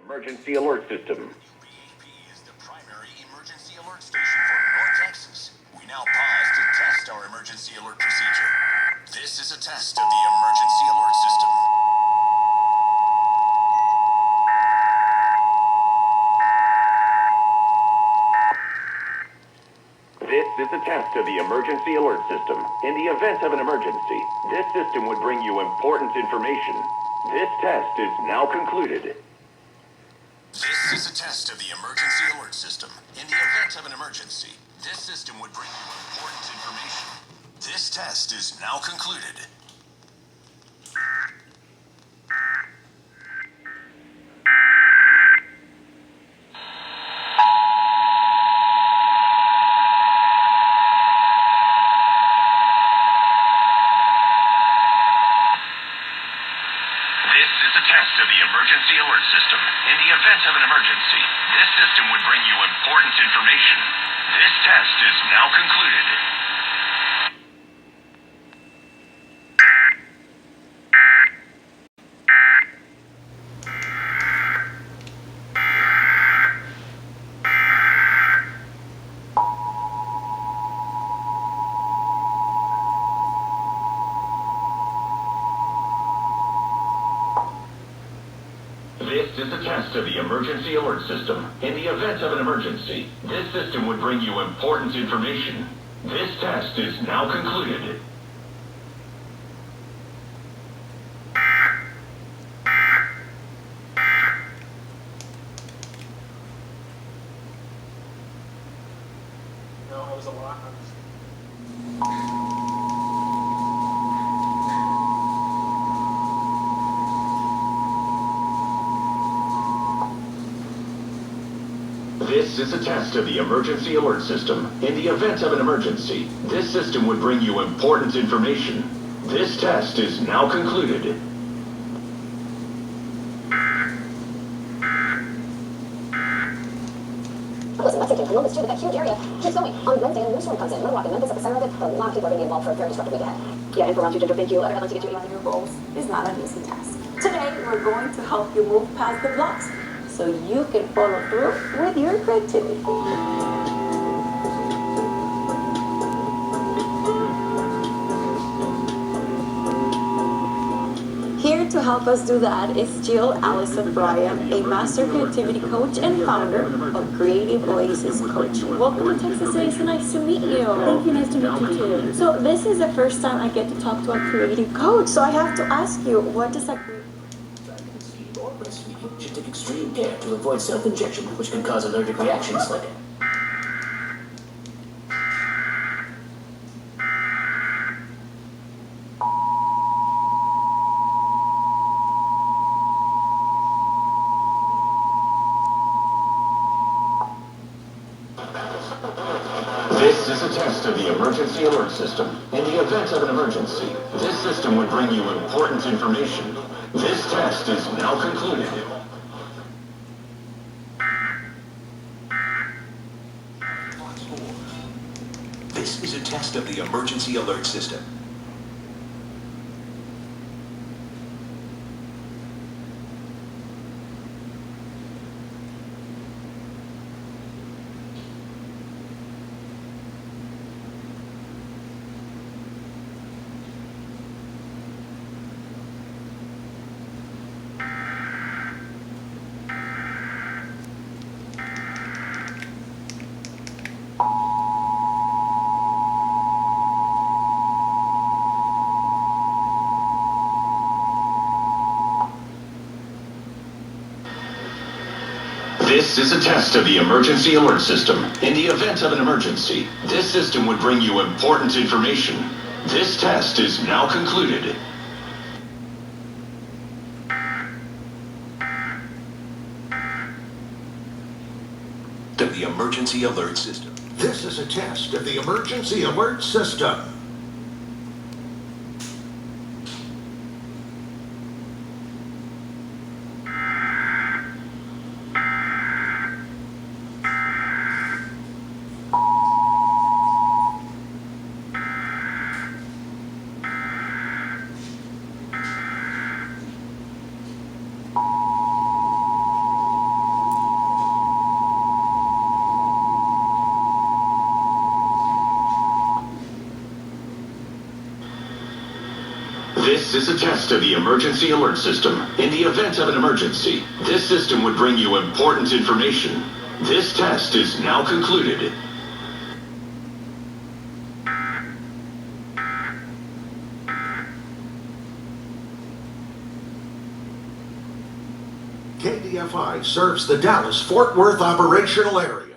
Emergency alert system. WBAP is the primary emergency alert station for North Texas. We now pause to test our emergency alert procedure. This is a test of the emergency alert system. This is a test of the emergency alert system. In the event of an emergency, this system would bring you important information. This test is now concluded. This is a test of the emergency alert system. In the event of an emergency, this system would bring you important information. This test is now concluded. This is a test of the emergency alert system. In the event of an emergency, this system would bring you important information. This test is now concluded. This is a test of the emergency alert system. In the event of an emergency, this system would bring you important information. This test is now concluded. No, it was a lot. This is a test of the emergency alert system. In the event of an emergency, this system would bring you important information. This test is now concluded. Listen, Lexington, Columbus, too, that huge area keeps going. On Wednesday, a new storm comes in. Little Rock and Memphis, epicenter of it. A lot of people are going to be involved for a very disruptive week ahead. Yeah, and for Round 2 Ginger, thank you. I'd like to get you Realizing your goals is not an easy task. Today, we're going to help you move past the blocks so you can follow through with your creativity. Here to help us do that is Jill Allison Bryan, a master creativity coach and founder of Creative Oasis Coach. Welcome to Texas City. So nice to meet you. Thank you. Nice to meet you too. So this is the first time I get to talk to a creative coach. So I have to ask you, what does that? Breastfeeding or breastfeeding should take extreme care to avoid self-injection, which can cause allergic reactions like This is a test of the emergency alert system. In the event of an emergency, this system would bring you important information. This test is now concluded. This is a test of the emergency alert system. This is a test of the emergency alert system. In the event of an emergency, this system would bring you important information. This test is now concluded. Of the emergency alert system. This is a test of the emergency alert system. This is a test of the emergency alert system. In the event of an emergency, this system would bring you important information. This test is now concluded. KDFI serves the Dallas-Fort Worth operational area.